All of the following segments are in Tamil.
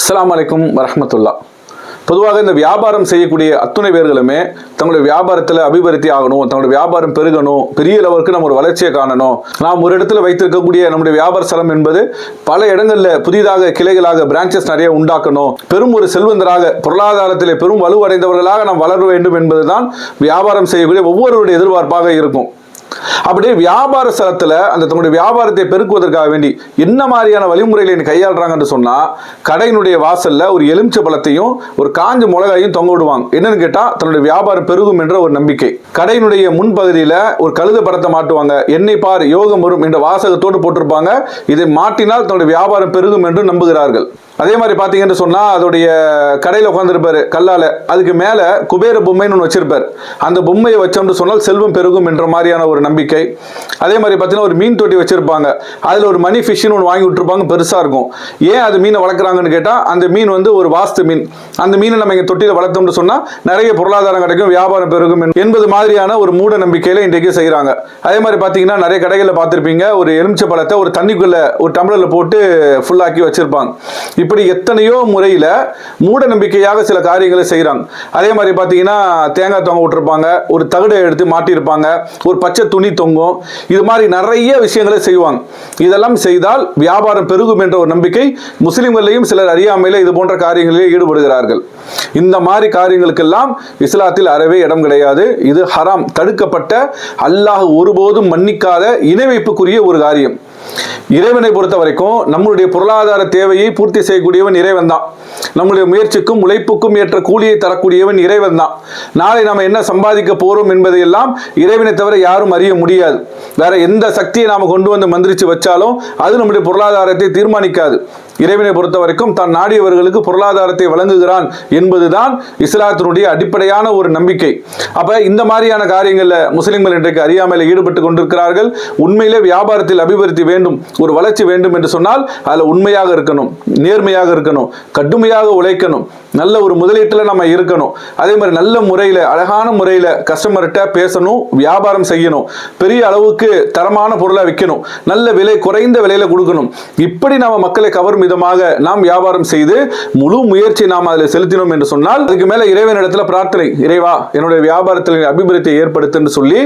அஸ்ஸலாமு அலைக்கும் வரஹ்மத்துல்லாஹ். பொதுவாக இந்த வியாபாரம் செய்யக்கூடிய அத்துணை பேர்களுமே தங்களுடைய வியாபாரத்தில் அபிவிருத்தி ஆகணும், தங்களுடைய வியாபாரம் பெருகணும், பெரிய லெவலுக்கு நம்ம ஒரு வளர்ச்சியை காணணும். நாம் ஒரு இடத்துல வைத்திருக்கக்கூடிய நம்முடைய வியாபார ஸ்தலம் என்பது பல இடங்களில் புதிதாக கிளைகளாக பிரான்ச்சஸ் நிறைய உண்டாக்கணும், பெரும் ஒரு செல்வந்தராக பொருளாதாரத்திலே பெரும் வலுவடைந்தவர்களாக நாம் வளர வேண்டும் என்பதுதான் வியாபாரம் செய்யக்கூடிய ஒவ்வொருவருடைய எதிர்பார்ப்பாக இருக்கும். அப்படியே வியாபார ஸ்தலத்தில் அந்த தன்னுடைய வியாபாரத்தை பெருக்குவதற்காக வேண்டி என்ன மாதிரியான வழிமுறைகளை கையாளுறாங்கன்னு சொன்னா, கடையினுடைய வாசல்ல ஒரு எலுமிச்சை பழத்தையும் ஒரு காஞ்ச மிளகாயும் தொங்க விடுவாங்க. என்னன்னு கேட்டா தன்னுடைய வியாபாரம் பெருகும் என்ற ஒரு நம்பிக்கை. கடையினுடைய முன்பகுதியில ஒரு கழுத படத்தை மாட்டுவாங்க. என்னை பார் யோகம் வரும் என்ற வாசகத்தோடு போட்டிருப்பாங்க. இதை மாட்டினால் தன்னுடைய வியாபாரம் பெருகும் என்று நம்புகிறார்கள். அதே மாதிரி பார்த்தீங்கன்னு சொன்னா அதோடைய கடையில் உட்காந்துருப்பாரு கல்லால, அதுக்கு மேல குபேர பொம்மைன்னு ஒன்று வச்சிருப்பார். அந்த பொம்மையை வச்சோம்னு சொன்னால் செல்வம் பெருகும் என்ற மாதிரியான ஒரு நம்பிக்கை. அதே மாதிரி பார்த்தீங்கன்னா ஒரு மீன் தொட்டி வச்சிருப்பாங்க. அதில் ஒரு மணி ஃபிஷ்னு ஒன்று வாங்கி விட்டுருப்பாங்க, பெருசா இருக்கும். ஏன் அது மீனை வளர்க்குறாங்கன்னு கேட்டால் அந்த மீன் வந்து ஒரு வாஸ்து மீன். அந்த மீனை நம்ம இங்கே தொட்டியில் வளர்த்தோம்னு சொன்னால் நிறைய பொருளாதாரம் கிடைக்கும், வியாபாரம் பெருகும் என்பது மாதிரியான ஒரு மூட நம்பிக்கையில இன்றைக்கு செய்கிறாங்க. அதே மாதிரி பார்த்தீங்கன்னா நிறைய கடைகளில் பார்த்துருப்பீங்க, ஒரு எலுமிச்சை பழத்தை ஒரு தண்ணிக்குள்ள ஒரு டம்ளரில் போட்டு ஃபுல்லாக்கி வச்சிருப்பாங்க. இப்படி எத்தனையோ முறையில் மூட நம்பிக்கையாக சில காரியங்களை செய்கிறாங்க. அதே மாதிரி பார்த்தீங்கன்னா தேங்காய் தொங்க விட்டுருப்பாங்க, ஒரு தகடை எடுத்து மாட்டியிருப்பாங்க, ஒரு பச்சை துணி தொங்கும். இது மாதிரி நிறைய விஷயங்களை செய்வாங்க. இதெல்லாம் செய்தால் வியாபாரம் பெருகும் என்ற ஒரு நம்பிக்கை முஸ்லிம்களையும் சிலர் அறியாமையில் இது போன்ற காரியங்களிலே ஈடுபடுகிறார்கள். இந்த மாதிரி காரியங்களுக்கெல்லாம் இஸ்லாத்தில் அறவே இடம் கிடையாது. இது ஹராம், தடுக்கப்பட்ட, அல்லாஹ் ஒருபோதும் மன்னிக்காத இணை வைப்புக்குரிய ஒரு காரியம். இறைவனை பொறுத்த வரைக்கும் நம்மளுடைய பொருளாதார தேவையை பூர்த்தி செய்யக்கூடியவன் இறைவன் தான். நம்முடைய முயற்சிக்கும் உழைப்புக்கும் ஏற்ற கூலியை தரக்கூடியவன் இறைவன் தான். நாளை நாம் என்ன சம்பாதிக்க போறோம் என்பதையெல்லாம் இறைவனை தவிர யாரும் அறிய முடியாது. வேற எந்த சக்தியை நாம கொண்டு வந்து மந்திரிச்சு வச்சாலும் அது நம்முடைய பொருளாதாரத்தை தீர்மானிக்காது. இறைவனை பொறுத்த வரைக்கும் தான் நாடியவர்களுக்கு பொருளாதாரத்தை வழங்குகிறான் என்பதுதான் இஸ்லாத்தினுடைய அடிப்படையான ஒரு நம்பிக்கை. அப்ப இந்த மாதிரியான காரியங்கள்ல முஸ்லிம்கள் இன்றைக்கு அறியாமையில் ஈடுபட்டு கொண்டிருக்கிறார்கள். உண்மையிலே வியாபாரத்தில் அபிவிருத்தி வேண்டும், ஒரு வளர்ச்சி வேண்டும் என்று சொன்னால் அதுல உண்மையாக இருக்கணும், நேர்மையாக இருக்கணும், கடுமையாக உழைக்கணும், நல்ல ஒரு முதலீட்டுல நம்ம இருக்கணும். அதே மாதிரி நல்ல முறையில அழகான முறையில கஸ்டமர்கிட்ட பேசணும், வியாபாரம் செய்யணும், பெரிய அளவுக்கு தரமான பொருளை விற்கணும், நல்ல விலை குறைந்த விலையில கொடுக்கணும். இப்படி நாம மக்களை கவரும் விதமாக நாம் வியாபாரம் செய்து முழு முயற்சி நாம் அதில் செலுத்தினோம் என்று சொன்னால் அதுக்கு மேல இறைவனிடத்துல பிரார்த்தனை, இறைவா என்னுடைய வியாபாரத்தில் அபிவிருத்தியை ஏற்படுத்து சொல்லி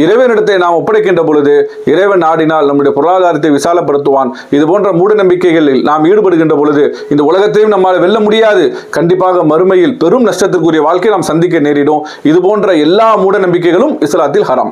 இறைவனிடத்தை நாம் ஒப்படைக்கின்ற பொழுது இறைவன் நாடினால் நம்முடைய பொருளாதாரத்தை விசாலப்படுத்துவான். இது போன்ற மூட நம்பிக்கைகளில் நாம் ஈடுபடுகின்ற பொழுது இந்த உலகத்தையும் நம்மால் வெல்ல முடியாது. கண்டிப்பாக மறுமையில் பெரும் நஷ்டத்திற்குரிய வாழ்க்கை நாம் சந்திக்க நேரிடும். இது போன்ற எல்லா மூட நம்பிக்கைகளும் இஸ்லாத்தில் ஹராம்.